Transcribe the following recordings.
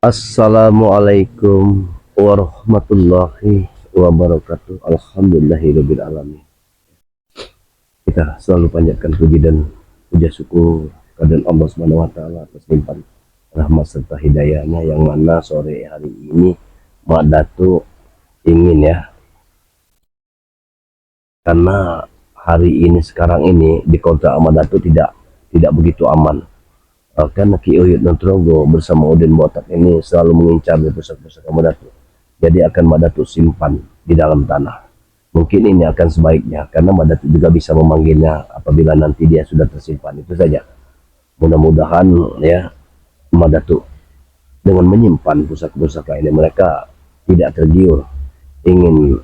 Assalamualaikum warahmatullahi wabarakatuh. Alhamdulillahirabbil alamin. Kita selalu panjatkan puji dan puja syukur kepada Allah Subhanahu wa taala atas limpahan rahmat serta hidayahnya, yang mana sore hari ini Mak Datu ingin karena hari ini sekarang ini di kota Mak Datu tidak begitu aman. Karena Ki Uyut Nugroho bersama Udin Botak ini selalu mengincar di pusat-pusat Mak Datu. Jadi akan Mak Datu simpan di dalam tanah. Mungkin ini akan sebaiknya, karena Mak Datu juga bisa memanggilnya apabila nanti dia sudah tersimpan. Itu saja. Mudah-mudahan Mak Datu dengan menyimpan pusaka-pusaka ini, mereka tidak tergiur ingin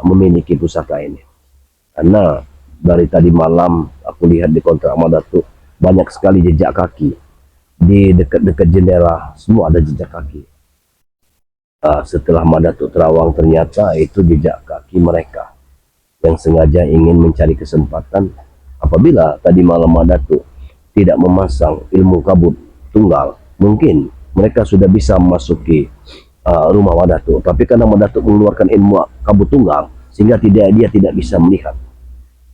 memiliki pusaka ini. Karena dari tadi malam aku lihat di kontrak Mak Datu banyak sekali jejak kaki di dekat-dekat jendela, semua ada jejak kaki. Setelah Mak Datu terawang, ternyata itu jejak kaki mereka yang sengaja ingin mencari kesempatan apabila tadi malam Mak Datu tidak memasang ilmu kabut tunggal. Mungkin mereka sudah bisa memasuki rumah Mak Datu, tapi karena Mak Datu mengeluarkan ilmu kabut tunggal sehingga dia tidak bisa melihat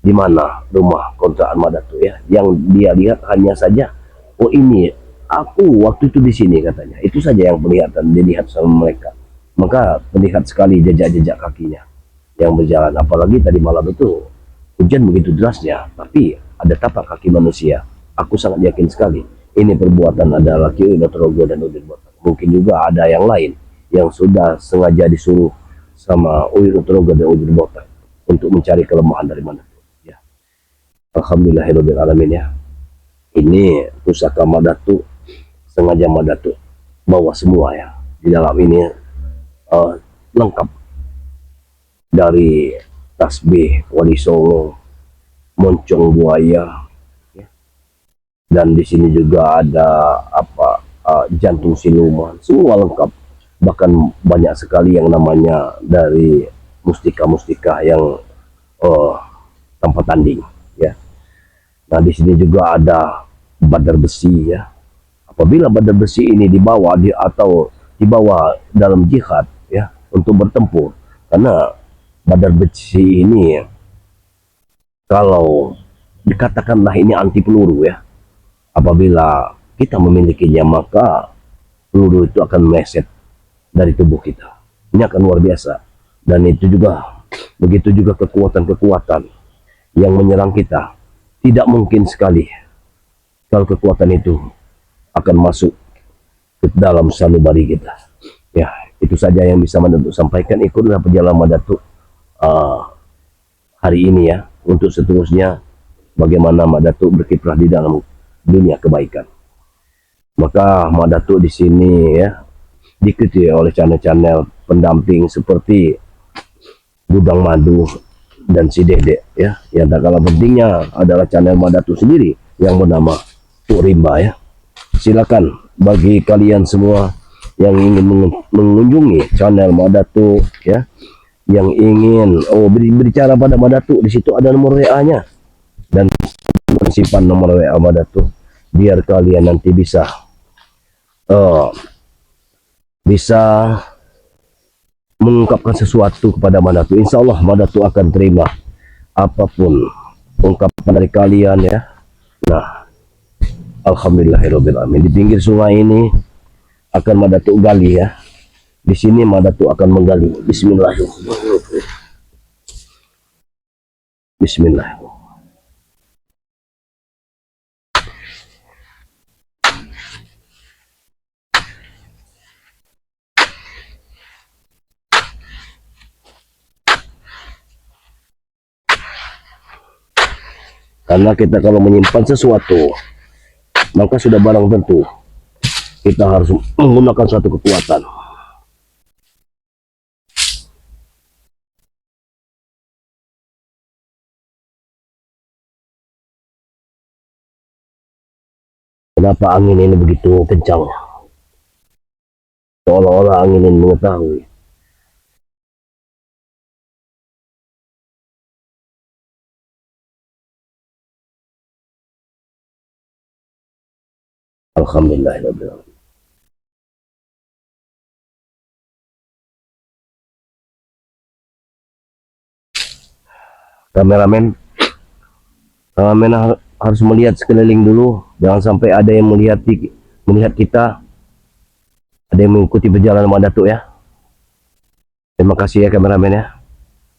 di mana rumah kontrakan Mak Datu ya. Yang dia lihat hanya saja, oh ini aku waktu itu di sini katanya. Itu saja yang kelihatan dilihat sama mereka. Maka terlihat sekali jejak-jejak kakinya yang berjalan. Apalagi tadi malam itu hujan begitu derasnya, tapi ada tapak kaki manusia. Aku sangat yakin sekali ini perbuatan adalah Ki Uyut Nugroho dan Udin Botak. Mungkin juga ada yang lain yang sudah sengaja disuruh sama Uyut Nugroho dan Udin Botak untuk mencari kelemahan dari mana. Ya. Alhamdulillahirabbil alamin ya. Ini pusaka Mak Datu sengaja Mak Datu bawa semua ya. Di dalam ini lengkap dari tasbih Wali Songo, moncong buaya, ya. Dan di sini juga ada jantung siluman, semua lengkap. Bahkan banyak sekali yang namanya dari mustika-mustika yang tanpa tanding, ya. Nah di sini juga ada badar besi ya. Apabila badar besi ini atau dibawa dalam jihad ya untuk bertempur, karena badar besi ini kalau dikatakanlah ini anti peluru ya, apabila kita memilikinya maka peluru itu akan meleset dari tubuh kita. Ini akan luar biasa. Dan itu juga, begitu juga kekuatan-kekuatan yang menyerang kita, tidak mungkin sekali kalau kekuatan itu akan masuk ke dalam sanubari kita. Ya, itu saja yang bisa Mak sampaikan. Ikutlah perjalanan Mak Datu hari ini ya, untuk seterusnya bagaimana Mak Datu berkiprah di dalam dunia kebaikan. Maka Mak Datu di sini ya diikuti oleh channel-channel pendamping seperti Gudang Madu dan si Dede ya. Yang tak kalah pentingnya adalah channel Mak Datu sendiri yang bernama Tuk Rimba ya. Silakan bagi kalian semua yang ingin mengunjungi channel Mak Datu ya, yang ingin berbicara pada Mak Datu, di situ ada nomor WA-nya, dan simpan nomor WA Mak Datu biar kalian nanti uh, bisa mengungkapkan sesuatu kepada Mak Datu. Insya Allah Mak Datu akan terima apapun ungkapan dari kalian ya. Nah, alhamdulillahirobbilalamin, di pinggir sungai ini akan Mak Datu gali ya. Di sini Mak Datu akan menggali. Bismillahirrahmanirrahim. Bismillah. Karena kita kalau menyimpan sesuatu, maka sudah barang tentu kita harus menggunakan suatu kekuatan. Kenapa angin ini begitu kencang? Seolah-olah angin ini mengetahui. Alhamdulillah. Kameramen, harus melihat sekeliling dulu, jangan sampai ada yang melihat kita, ada yang mengikuti perjalanan Mak Datuk ya. Terima kasih ya kameramen ya.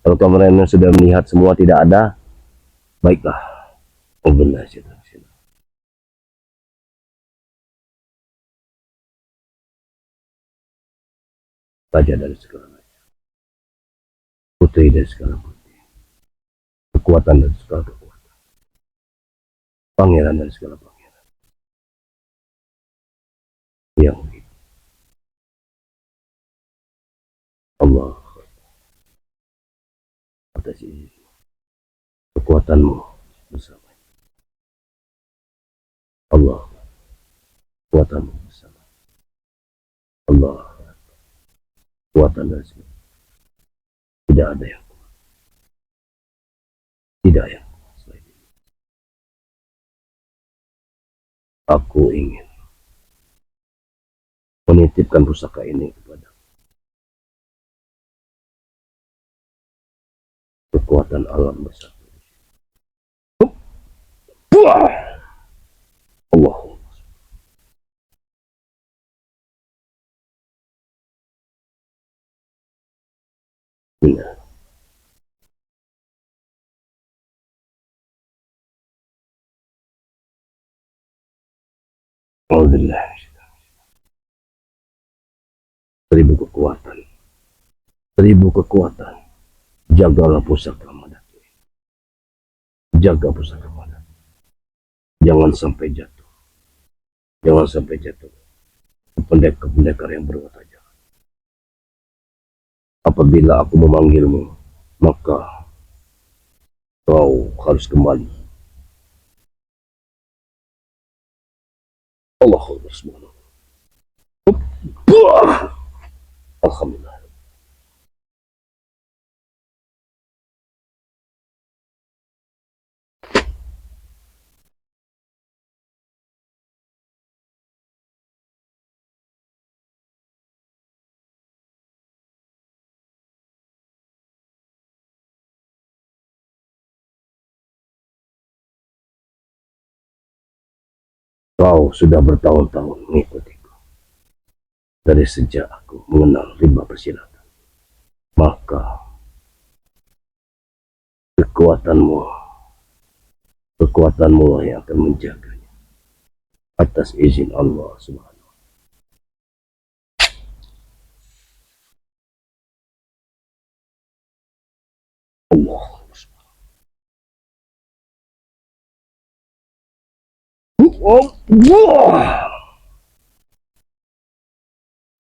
Kalau kameramen sudah melihat semua tidak ada, baiklah. Oh benar sih. Raja dari segala raja, putri dari segala putri, kekuatan dari segala kekuatan, pangeran dari segala pangeran. Yang Allah atas izin kekuatanmu bersama Allah, kekuatanmu bersama Allah, kekuatan dari segala. Tidak ada yang kuat, tidak yang kuat selain ini. Aku ingin menitipkan pusaka ini kepada kekuatan alam bersatu. Allah. Benar. Alhamdulillah. 1000 kekuatan, 1000 kekuatan. Jagalah pusaka Mak Datuk. Jaga pusaka Mak Datuk. Jangan sampai jatuh. Jangan sampai jatuh. Pendekar-pendekar yang berwatak jahat. Apabila aku memanggilmu, maka kau harus kembali. Allah Subhanahu. Alhamdulillah. Kau sudah bertahun-tahun mengikutiku. Dari sejak aku mengenal rimba persilatan. Maka kekuatanmu lah yang akan menjaganya. Atas izin Allah Subhanahu. Allah.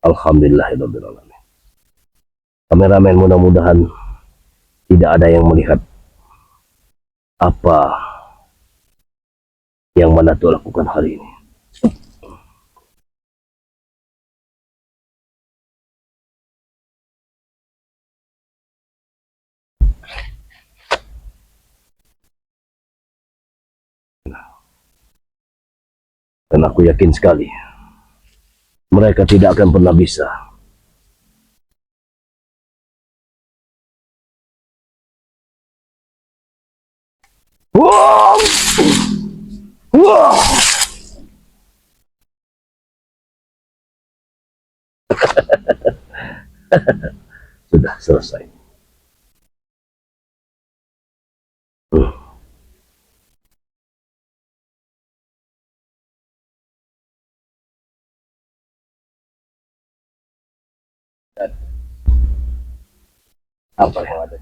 Alhamdulillahirabbil alamin. Kameramen, mudah-mudahan tidak ada yang melihat apa yang Mak Datuk lakukan hari ini. Dan aku yakin sekali mereka tidak akan pernah bisa sudah selesai. Apa yang ada?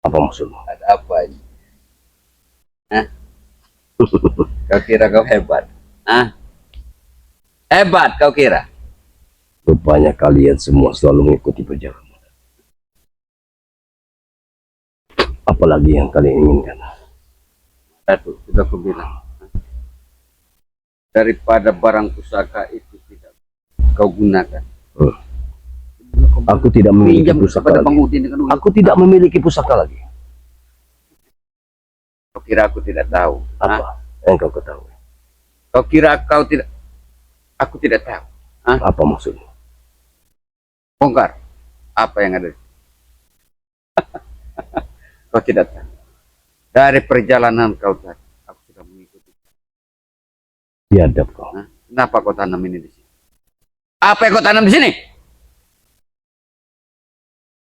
Apa maksudmu? Ada apa ini? Hah? Kau kira kau hebat? Hah? Hebat kau kira? Rupanya kalian semua selalu mengikuti perjalanan. Apalagi yang kalian inginkan? Datuk, sudah aku bilang. Daripada barang pusaka itu tidak kau gunakan. Aku tidak memiliki pusaka lagi. Aku tidak memiliki pusaka lagi. Kau kira aku tidak tahu? Apa yang kau ketahui? Kau kira kau tidak? Aku tidak tahu. Hah? Apa maksudnya? Bongkar. Apa yang ada? Kau tidak tahu. Dari perjalanan kau tadi, aku sudah mengikuti. Biadab kau. Hah? Kenapa kau tanam ini di sini? Apa yang kau tanam di sini?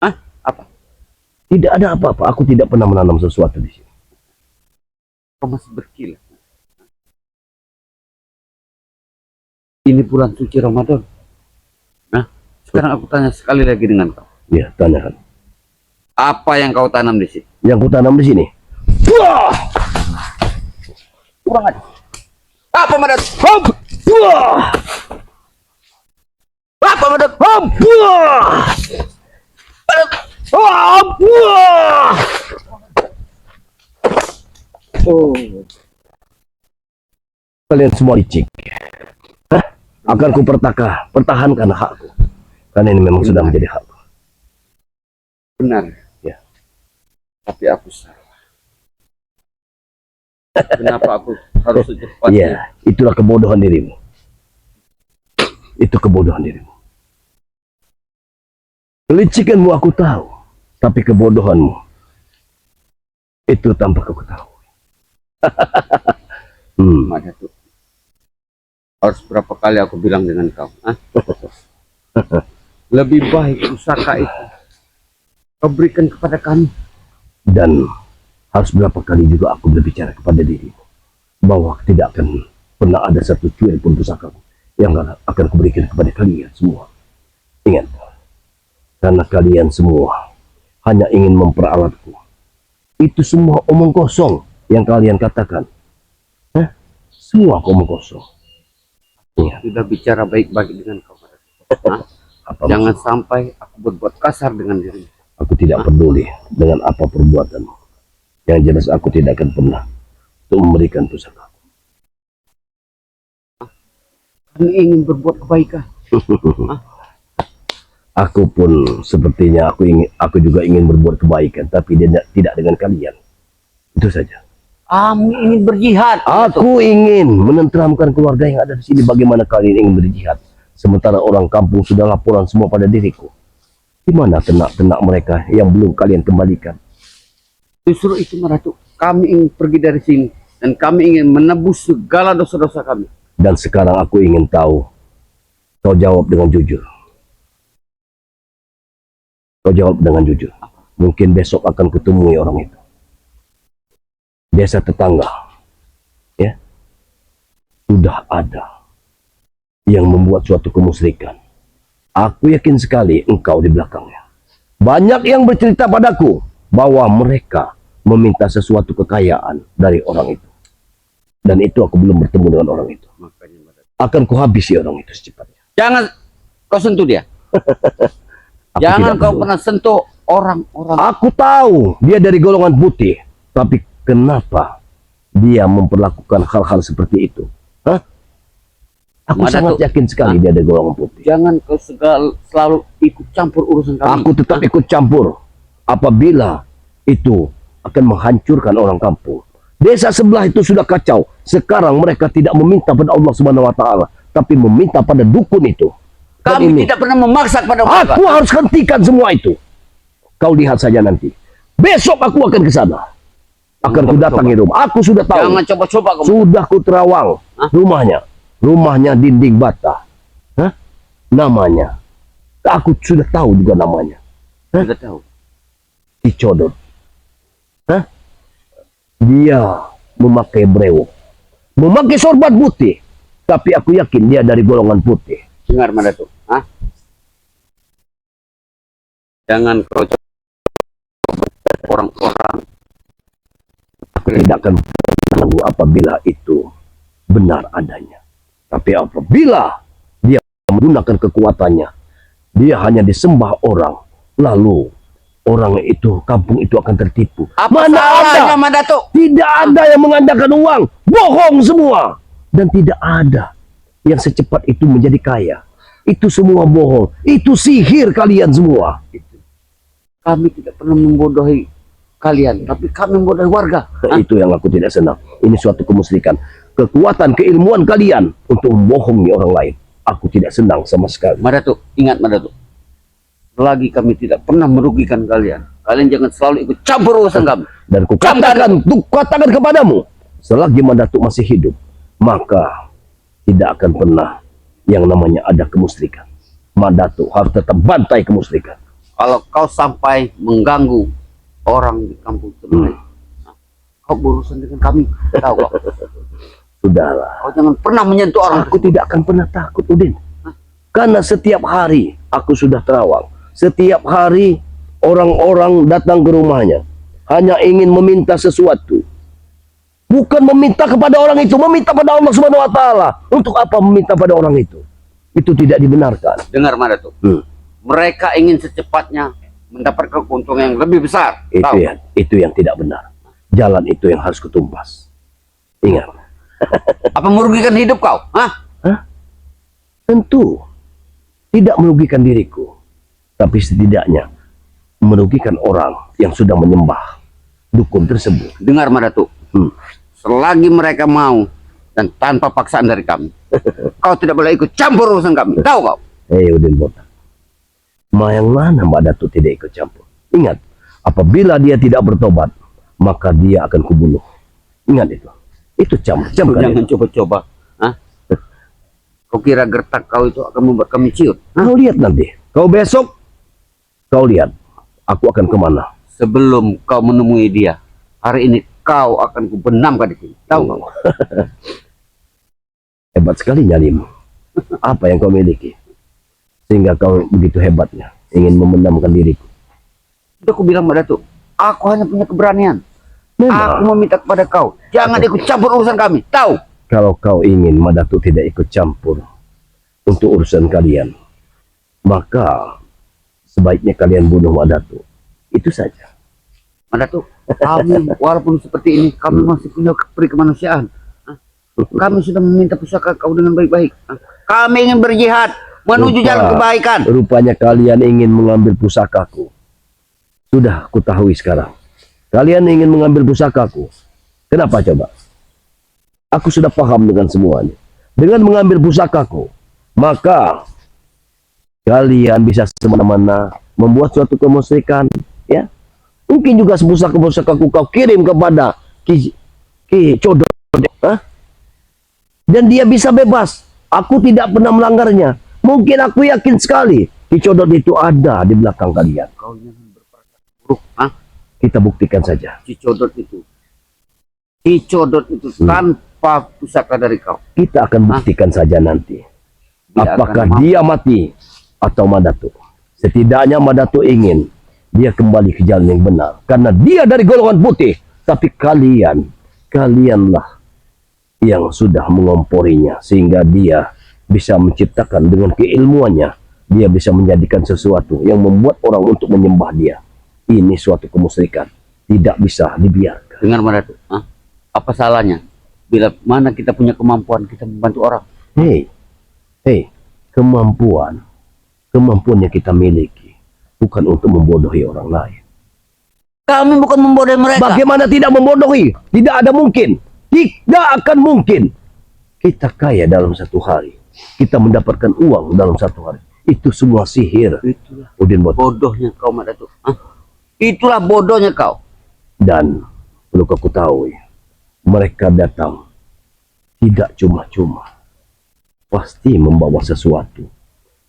Hah? Apa? Tidak ada apa-apa. Aku tidak pernah menanam sesuatu di sini. Kau masih berkilah. Ini bulan suci Ramadan. Nah, sekarang aku tanya sekali lagi dengan kau. Ya, tanyakan. Apa yang kau tanam di sini? Yang ku tanam di sini. Wah! Kurang aja. Apa Madat? Hop! Wah! Apa Madat? Hop! Wah! Madat! Hop! Wah! Oh. Kalian semua licik. Hah? Akan ku pertahankan hakku. Karena ini memang sudah menjadi hakku. Benar. Ya. Tapi aku salah. Kenapa aku harus secepatnya? Iya, itulah kebodohan dirimu. Itu kebodohan dirimu. Kelicikanmu aku tahu, tapi kebodohanmu itu tanpa aku tahu. Madat, harus berapa kali aku bilang dengan kau? Hah? Lebih baik pusaka itu kau berikan kepada kami. Dan harus berapa kali juga aku berbicara kepada dirimu bahwa tidak akan pernah ada satu cuil pun pusaka yang akan kuberikan kepada kalian semua. Ingat, karena kalian semua hanya ingin memperalatku. Itu semua omong kosong yang kalian katakan. Hah? Semua omong kosong. Ingat. Sudah bicara baik-baik dengan kau. Hah? Apa Jangan maksud? sampai aku berbuat kasar dengan dirimu. Aku tidak peduli dengan apa perbuatanmu. Yang jelas aku tidak akan pernah untuk memberikan pusaka. Kami ingin berbuat kebaikan. Aku pun sepertinya aku juga ingin berbuat kebaikan, tapi tidak dengan kalian. Itu saja. Kami ingin berjihad. Aku ingin menenteramkan keluarga yang ada di sini. Bagaimana kalian ingin berjihad? Sementara orang kampung sudah laporan semua pada diriku. Di mana ternak-ternak mereka yang belum kalian kembalikan? Justru itu Maratu. Kami ingin pergi dari sini. Dan kami ingin menebus segala dosa-dosa kami. Dan sekarang aku ingin tahu. Kau jawab dengan jujur. Kau jawab dengan jujur. Mungkin besok akan kutemui orang itu. Desa tetangga. Ya. Sudah ada yang membuat suatu kemusyrikan. Aku yakin sekali engkau di belakangnya. Banyak yang bercerita padaku bahwa mereka meminta sesuatu kekayaan dari orang itu. Dan itu aku belum bertemu dengan orang itu. Makanya Maratu. Akan kuhabisi orang itu secepatnya. Jangan kau sentuh dia. Aku Jangan tidak kau peduli. pernah sentuh orang-orang. Aku tahu dia dari golongan putih. Tapi kenapa dia memperlakukan hal-hal seperti itu? Hah? Aku Mana sangat tuh? yakin sekali dia dari golongan putih. Jangan kau selalu ikut campur urusan kami. Aku tetap ikut campur apabila itu akan menghancurkan orang kampung. Desa sebelah itu sudah kacau. Sekarang mereka tidak meminta pada Allah Subhanahu wa taala, tapi meminta pada dukun itu. Dan Kami ini, tidak pernah memaksa kepada mereka. aku harus hentikan semua itu. Kau lihat saja nanti. Besok aku akan ke sana. Akan ku datangi rumah. Aku sudah tahu. Jangan coba-coba kamu. Sudah ku terawang Hah? rumahnya. Rumahnya dinding bata. Hah? Namanya. Aku sudah tahu juga namanya. Sudah tahu. Dicodot. Hah? Dia memakai brewok. Memakai sorban putih. Tapi aku yakin dia dari golongan putih. Dengar Maratu. Hah? Jangan kau coba orang-orang. Aku tidak akan menunggu apabila itu benar adanya. Tapi apabila dia menggunakan kekuatannya, dia hanya disembah orang, lalu orang itu, kampung itu akan tertipu. Apa Mana salahnya ada? Maratu? Tidak ada yang mengandalkan uang. Bohong semua. Dan tidak ada yang secepat itu menjadi kaya. Itu semua bohong. Itu sihir kalian semua. Kami tidak pernah membodohi kalian, tapi kami membodohi warga. Itu yang aku tidak senang. Ini suatu kemusyrikan. Kekuatan keilmuan kalian untuk membohongi orang lain. Aku tidak senang sama sekali. Maratu, ingat Maratu. Selagi kami tidak pernah merugikan kalian, Kalian jangan selalu ikut campur urusan kami. Dan kukatakan kepadamu, selagi Mandatuk masih hidup, maka tidak akan pernah yang namanya ada kemusyrikan. Mandatuk harus tetap bantai kemusyrikan. Kalau kau sampai mengganggu orang di kampung sebelah, kau berurusan dengan kami. Tahu kau? Sudahlah. Kau jangan pernah menyentuh orang. Aku tidak akan pernah takut, Udin. Karena setiap hari aku sudah terawang. Setiap hari orang-orang datang ke rumahnya hanya ingin meminta sesuatu. Bukan meminta kepada orang itu, meminta pada Allah Subhanahu wa taala. Untuk apa meminta pada orang itu? Itu tidak dibenarkan. Dengar Mandatuk. Mereka ingin secepatnya mendapatkan keuntungan yang lebih besar. Itu yang tidak benar. Jalan itu yang harus kutumpas. Ingat. Apa merugikan hidup kau? Hah? Tentu tidak merugikan diriku, tapi setidaknya merugikan orang yang sudah menyembah dukun tersebut. Dengar Mandatuk. Selagi mereka mau dan tanpa paksaan dari kami, kau tidak boleh ikut campur urusan kami. Tahu kau? Udin Botak. Yang mana Mandatuk tidak ikut campur? Ingat, apabila dia tidak bertobat, maka dia akan kubunuh. Ingat itu. Itu campur. Jangan coba-coba. Kau kira gertak kau itu akan membuat kami ciut? Kau lihat nanti. Kau besok, kau lihat. Aku akan kemana? Sebelum kau menemui dia, hari ini kau akan kubenamkan di sini. Tahu kau? Hebat sekali nyalimu. Apa yang kau miliki? Sehingga kau begitu hebatnya ingin memendamkan diriku. Sudah aku bilang Mandatuk, aku hanya punya keberanian. Memang. Aku meminta kepada kau, jangan ikut campur urusan kami. Tahu? Kalau kau ingin Mandatuk tidak ikut campur untuk urusan kalian, maka sebaiknya kalian bunuh Mandatuk. Itu saja. Mandatuk, kami walaupun seperti ini, kami masih punya peri kemanusiaan. Kami sudah meminta pusaka kau dengan baik-baik. Kami ingin berjihad menuju jalan kebaikan. Rupanya kalian ingin mengambil pusakaku. Sudah kutahui sekarang. Kalian ingin mengambil pusakaku. Kenapa coba? Aku sudah paham dengan semuanya. Dengan mengambil pusakaku, maka kalian bisa semena-mena membuat suatu kemusyrikan, ya. Mungkin juga pusaka-pusakaku kau kirim kepada Ki Codot, dan dia bisa bebas. Aku tidak pernah melanggarnya. Mungkin aku yakin sekali Ki Codot itu ada di belakang kalian. Kau jangan berprasangka buruk. Kita buktikan saja. Ki Codot itu tanpa pusaka dari kau. Kita akan buktikan saja nanti. Dia Apakah akan dia mati atau Mandatuk. Setidaknya Mandatuk ingin dia kembali ke jalan yang benar. Karena dia dari golongan putih. Tapi kalianlah yang sudah mengomporinya. Sehingga dia bisa menciptakan dengan keilmuannya. Dia bisa menjadikan sesuatu yang membuat orang untuk menyembah dia. Ini suatu kemusyrikan. Tidak bisa dibiarkan. Dengar Mandatuk. Apa salahnya? Bila mana kita punya kemampuan, kita membantu orang. Kemampuan yang kita miliki bukan untuk membodohi orang lain. Kami bukan membodohi mereka. Bagaimana tidak membodohi? Tidak ada mungkin. Tidak akan mungkin. Kita kaya dalam satu hari. Kita mendapatkan uang dalam satu hari. Itu semua sihir. Itulah Udin Botak. bodohnya kau Mandatuk. Itulah bodohnya kau. Dan perlu kau ketahui, mereka datang tidak cuma-cuma, pasti membawa sesuatu.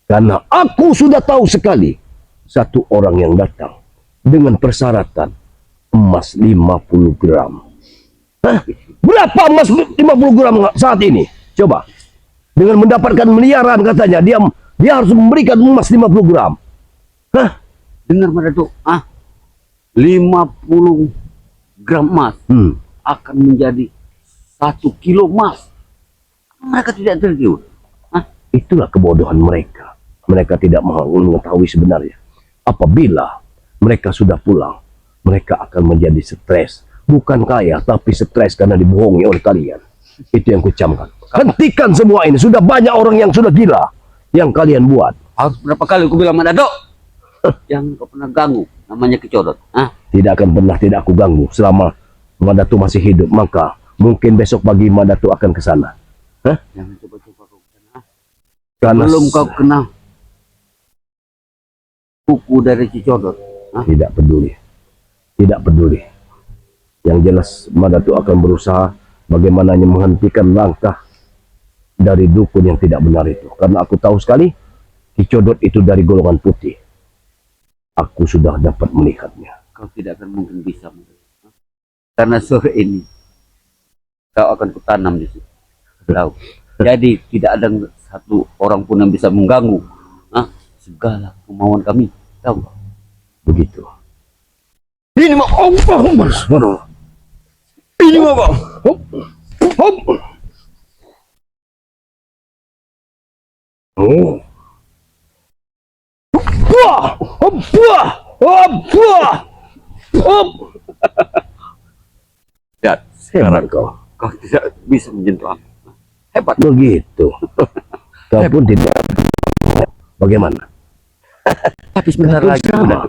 Karena aku sudah tahu sekali satu orang yang datang dengan persyaratan emas 50 gram. Berapa emas 50 gram saat ini? Coba. Dengan mendapatkan miliaran katanya, dia harus memberikan emas 50 gram. Dengar Mandatuk, 50 gram emas akan menjadi 1 kilo emas. Mereka tidak tergiur. Itulah kebodohan mereka. Mereka tidak mau mengetahui sebenarnya. Apabila mereka sudah pulang, mereka akan menjadi stres. Bukan kaya, tapi stres karena dibohongi oleh kalian. Itu yang kucamkan. Hentikan semua ini. Sudah banyak orang yang sudah gila yang kalian buat. Harus berapa kali aku bilang Mandatuk? Jangan kau pernah ganggu namanya Ki Codot. Tidak akan pernah tidak aku ganggu selama Mandatuk masih hidup. Maka mungkin besok pagi Mandatuk akan ke sana. Jangan coba-coba kau ke sana. Karena Belum kau kenal buku dari Ki Codot. tidak peduli. tidak peduli. Yang jelas Madatu akan berusaha bagaimananya menghentikan langkah dari dukun yang tidak benar itu. Karena aku tahu sekali Ki Codot itu dari golongan putih. Aku sudah dapat melihatnya. Kau tidak akan mungkin bisa. Karena sore ini kau akan kutanam di situ. Tahu. Jadi tidak ada satu orang pun yang bisa mengganggu segala kemauan kami. Tahu. Begitu. Ini mah Allah subhanahu. Ini mah Bang. Hop. Hop. Oh. Wah, hop, wah, hop, wah. Hop. Ya, Hebat kau. kau tidak bisa menyentuh aku. Hebat. Begitu. Kau pun tidak. Bagaimana? Tapi sebentar Kau lagi. sama.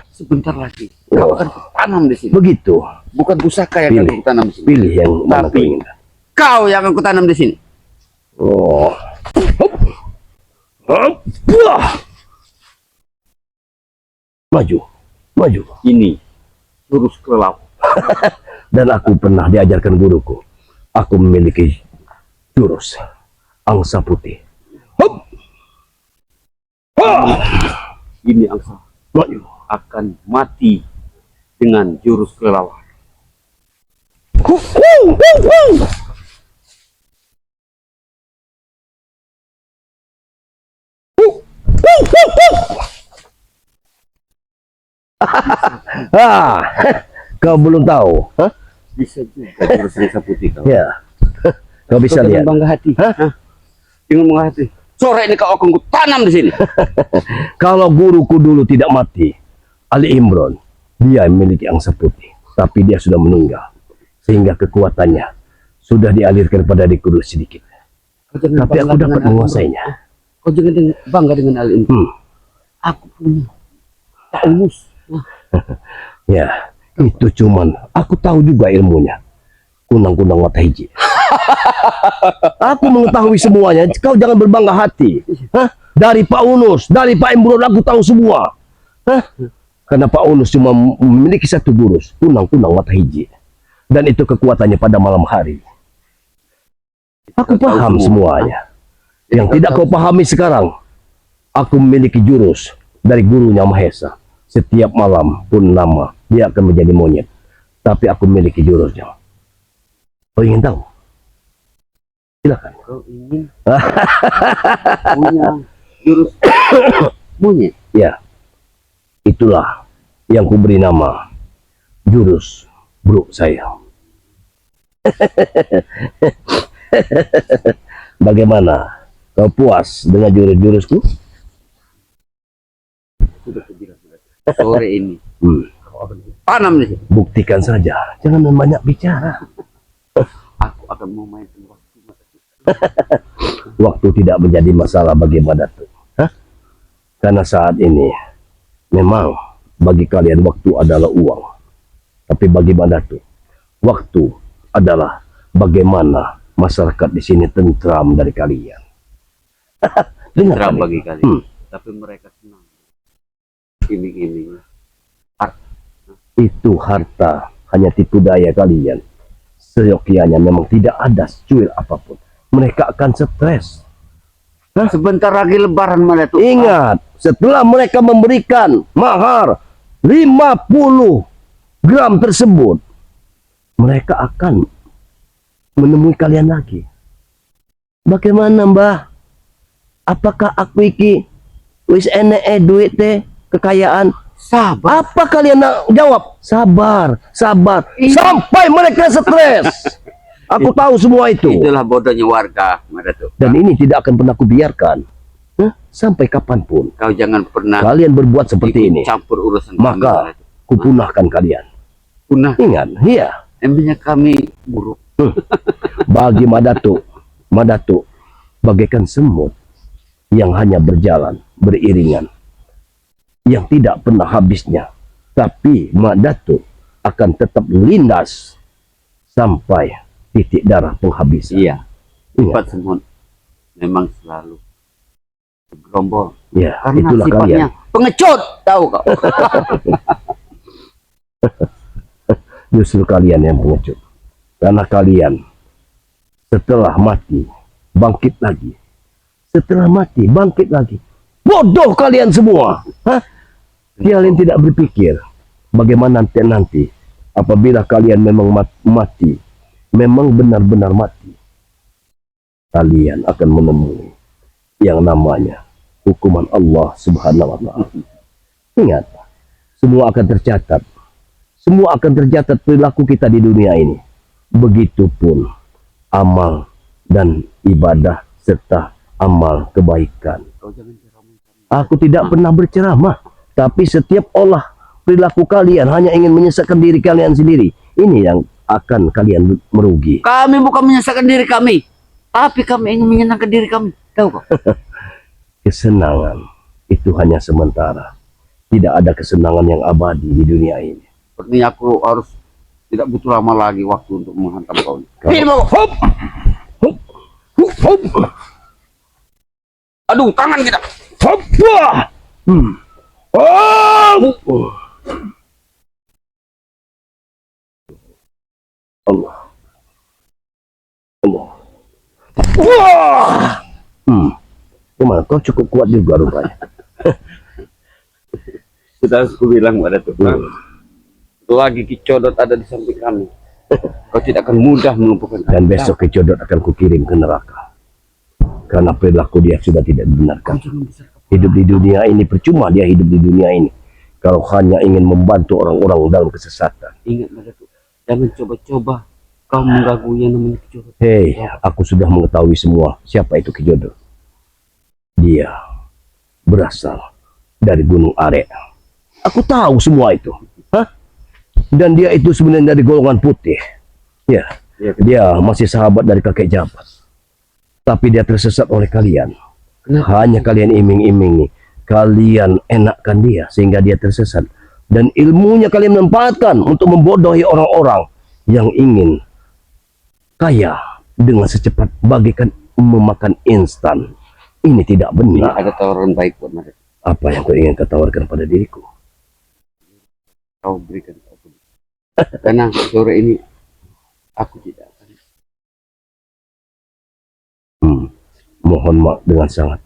Sebentar lagi. Kau akan kutanam di sini. Begitu. Bukan pusaka yang akan Pilih. kutanam di sini. Pilih yang mana kau Tapi inginkan. kau yang akan kutanam di sini. Oh. Hop. Hop. Wah. Maju. Maju. Ini lurus kelelawar. Dan aku pernah diajarkan guruku. Aku memiliki jurus angsa putih. Hop. Wah. Ini angsa Maju. akan mati dengan jurus kelelawar. Ah, kau belum tahu. Hah? Bisa juga jurus angsa putih kau. Ya. Kau bisa Kau lihat. dengan bangga hati. Hah? Dengan bangga hati. Sore ini kau akan kutanam di sini. Kalau guruku dulu tidak mati, Ali Imron, dia memiliki angsa putih, tapi dia sudah meninggal, sehingga kekuatannya sudah dialirkan pada adikku dulu sedikit. Kau jangan Tapi aku bangga dapat dengan menguasainya. Al-Imran. Kau jangan bangga dengan hal ini. Aku punya taunus. Ya, itu cuman aku tahu juga ilmunya. Kunang-kunang mata hiji. Aku mengetahui semuanya. Kau jangan berbangga hati. Hah? Dari Pak Unus, dari Pak Imron aku tahu semua. Hah? Karena Pak Unus cuma memiliki satu jurus, kunang-kunang mata hiji. Dan itu kekuatannya pada malam hari. Aku Kau tahu paham semua. semuanya. Yang tidak kau pahami sekarang, aku memiliki jurus dari gurunya Mahesa. Setiap malam pun nama dia akan menjadi monyet. Tapi aku memiliki jurusnya. Kau ingin tahu? Silakan. Kau ingin punya jurus monyet. Ya, itulah yang kuberi nama jurus Bruk saya. Bagaimana? Kau puas dengan jurus-jurusku? Sudah kubilang sudah. Sore ini kau akan tanam di sini. Buktikan saja. Jangan banyak bicara. Aku akan memainkan waktu. Waktu tidak menjadi masalah bagi Madatu. Hah? Karena saat ini memang bagi kalian waktu adalah uang. Tapi bagi Madatu, waktu adalah bagaimana masyarakat di sini tentram dari kalian. Dengar Terang kalian. bagi kalian. Tapi mereka senang. Iming-iming. Itu harta hanya tipu daya kalian. Seyogianya memang tidak ada secuil apapun. Mereka akan stres. Sebentar lagi lebaran Madatu. Ingat, setelah mereka memberikan mahar 50 gram tersebut, mereka akan menemui kalian lagi. Bagaimana, Mbah? Apakah aku iki wis enek duit teh kekayaan? Sabar. Apa kalian nak jawab? Sabar, sabar. Sampai mereka stres. Aku tahu semua itu. Itulah bodohnya warga Madatu. Dan ini tidak akan pernah kubiarkan. Sampai kapanpun. Kau jangan pernah Kalian berbuat seperti ini, campur urusan maka kami. kupunahkan kalian. Punah. Ingat, iya. Emangnya kami buruk. Bagi Madatu, bagaikan semut yang hanya berjalan beriringan, yang tidak pernah habisnya. Tapi Madatu akan tetap lindas sampai titik darah penghabisan. Iya. Ingat, Sifat semut memang selalu gerombol. ya, Karena itulah sifatnya kalian. pengecut, tahu kau? Justru kalian yang pengecut. Karena kalian setelah mati bangkit lagi. Setelah mati bangkit lagi. Bodoh kalian semua. Hah? Kalian tidak berpikir bagaimana nanti apabila kalian memang mati, memang benar-benar mati, kalian akan menemui yang namanya hukuman Allah Subhanahu wa Ta'ala. Ingat, semua akan tercatat. Semua akan tercatat perilaku kita di dunia ini. Begitupun amal dan ibadah serta amal kebaikan. Kau jangan ceramah. Aku tidak pernah berceramah, tapi setiap olah perilaku kalian hanya ingin menyesatkan diri kalian sendiri. Ini yang akan kalian merugi. Kami bukan menyesatkan diri kami, tapi kami ingin menyenangkan diri kami. Tahu kok? Kesenangan itu hanya sementara. Tidak ada kesenangan yang abadi di dunia ini. Sepertinya aku harus tidak butuh lama lagi waktu untuk menghantam kau. Ini mau hop. Hop. Hop. Hop. Aduh, tangan kita. Hop. Wah. Oh. Allah. Allah. Wah. Gimana? Kau cukup kuat juga rupanya. Sudah aku bilang pada Tuhan, lagi kicodot ada di samping kami. Kau tidak akan mudah melumpuhkan kami. Dan besok kecodot akan kukirim ke neraka. Karena perilaku dia sudah tidak dibenarkan. Hidup di dunia ini percuma dia hidup di dunia ini. Kalau hanya ingin membantu orang-orang dalam kesesatan. Ingat pada Tuhan, jangan coba-coba kau mengganggu yang namanya kicodot. Hei, aku sudah mengetahui semua siapa itu Kijodot. Dia berasal dari Gunung Are. Aku tahu semua itu. Hah? Dan dia itu sebenarnya dari golongan putih. Ya, dia masih sahabat dari kakek Jabat. Tapi dia tersesat oleh kalian. Hanya kalian iming-imingi. Kalian enakkan dia sehingga dia tersesat. Dan ilmunya kalian manfaatkan untuk membodohi orang-orang yang ingin kaya dengan secepat bagikan memakan instan. Ini tidak Ini benar. ada tawaran baik buat mereka. Apa yang kau ingin kau tawarkan pada diriku? Kau berikan aku. Karena sore ini aku tidak akan. Mohon maaf dengan sangat.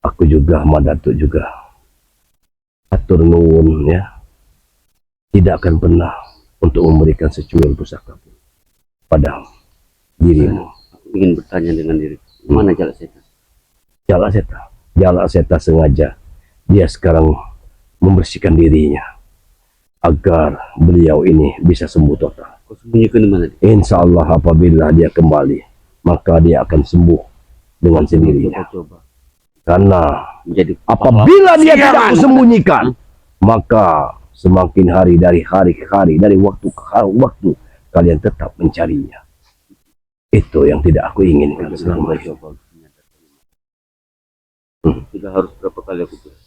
Aku juga, Madatuk juga. Atur nuwun ya. Tidak akan pernah untuk memberikan secuil pusaka pun pada dirimu. Aku ingin bertanya dengan diri. Mana jalan setan? Jalak Seta sengaja dia sekarang membersihkan dirinya agar beliau ini bisa sembuh total. Kau sembunyikan di mana? Insya Allah apabila dia kembali maka dia akan sembuh dengan sendirinya. Coba Karena menjadi apabila dia tidak Siaran. kusembunyikan maka semakin hari ke hari dari waktu ke waktu kalian tetap mencarinya. Itu yang tidak aku inginkan selama ini. Sudah harus berapa kali aku bilang.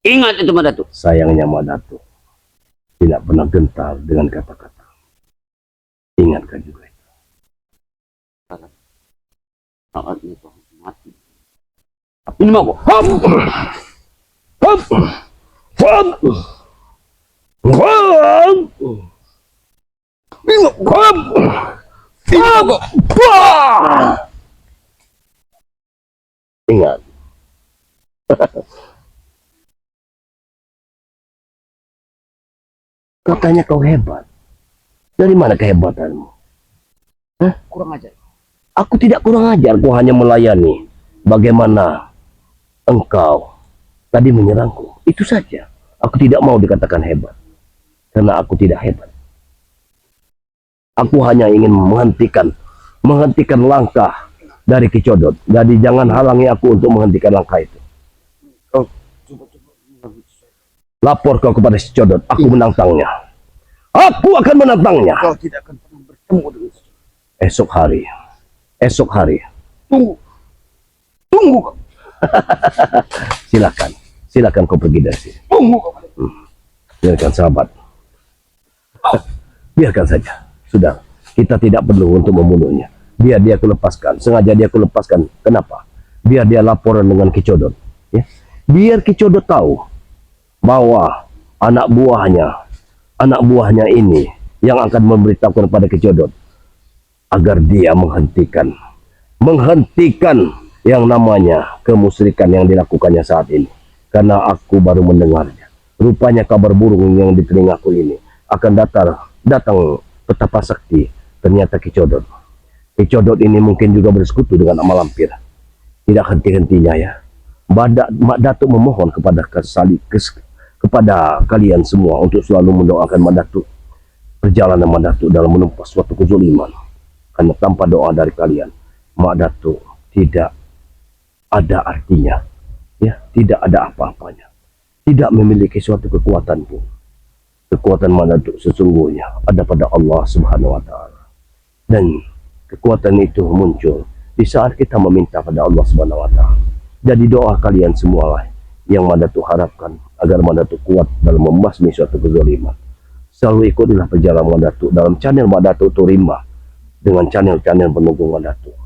Ingat itu Madatuk. Sayangnya Madatuk tidak pernah gentar dengan kata-kata. Ingatkan juga itu. Saatnya kau mati. Ini mau kok. Hop. Hop. Hop. Hop. Ini hop. Hop. Wah. Ingat. Katanya kau hebat. Dari mana kehebatanmu? Kurang ajar. Aku tidak kurang ajar, aku hanya melayani. Bagaimana engkau tadi menyerangku? Itu saja. Aku tidak mau dikatakan hebat. Karena aku tidak hebat. Aku hanya ingin menghentikan langkah dari Kicodot. Jadi jangan halangi aku untuk menghentikan langkah itu. Kau coba-coba. Lapor kau kepada si Codot. Aku menantangnya. Aku akan menantangnya. Kau tidak akan pernah bertemu dengan Esok hari. Tunggu. Tunggu. Silakan kau pergi dari sini. Tunggu. Biarkan sahabat. Biarkan saja. Sudah. Kita tidak perlu untuk membunuhnya. Biar dia kulepaskan. Sengaja dia kulepaskan. Kenapa? Biar dia laporan dengan Kicodot. Ya. Biar Ki Codot tahu bahwa anak buahnya ini yang akan memberitahukan kepada Ki Codot agar dia menghentikan yang namanya kemusyrikan yang dilakukannya saat ini. Karena aku baru mendengarnya. Rupanya kabar burung yang di telingaku ini akan datang petapa sakti. Ternyata Ki Codot. Ki Codot ini mungkin juga bersekutu dengan amal lampir. Tidak henti-hentinya ya. Mak Datuk memohon kepada kalian semua untuk selalu mendoakan Mak Datuk. Perjalanan Mak Datuk dalam menumpas suatu kezaliman. Karena tanpa doa dari kalian, Mak Datuk tidak ada artinya. Ya, tidak ada apa-apanya. Tidak memiliki suatu kekuatan pun. Kekuatan Mak Datuk sesungguhnya ada pada Allah Subhanahu wa taala. Dan kekuatan itu muncul di saat kita meminta pada Allah Subhanahu wa taala. Jadi doa kalian semualah yang Mak Datuk harapkan agar Mak Datuk kuat dalam membasmi suatu kezaliman. Selalu ikutilah perjalanan Mak Datuk dalam channel Mak Datuk Turimba dengan channel-channel pendukung Mak Datuk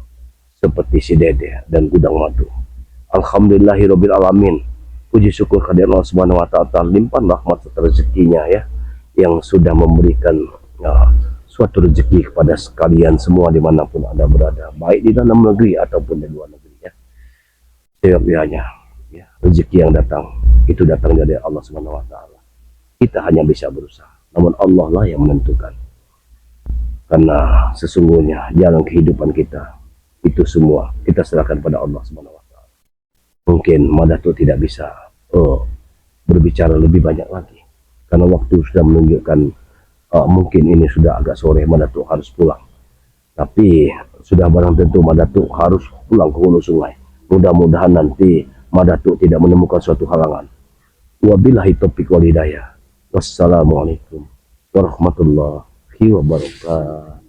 seperti Si Dede dan Gudang Madu. Alhamdulillahirabbil alamin. Puji syukur kehadirat Allah Subhanahu wa taala, limpahan rahmat serta rezekinya ya, yang sudah memberikan suatu rezeki kepada sekalian semua dimanapun Anda berada, baik di dalam negeri ataupun di luar negeri ya. Seyogyanya ya, rezeki yang datang itu datang dari Allah Subhanahu wa taala. Kita hanya bisa berusaha, namun Allah lah yang menentukan. Karena sesungguhnya jalan kehidupan kita itu semua kita serahkan pada Allah Subhanahu wa taala. Mungkin Mak Datuk tidak bisa berbicara lebih banyak lagi karena waktu sudah menunjukkan mungkin ini sudah agak sore, Mak Datuk harus pulang. Tapi sudah barang tentu Mak Datuk harus pulang ke hulu sungai. Mudah-mudahan nanti Mak Datuk tidak menemukan suatu halangan. Wabillahi taufiq wal hidayah. Wassalamualaikum warahmatullahi wabarakatuh.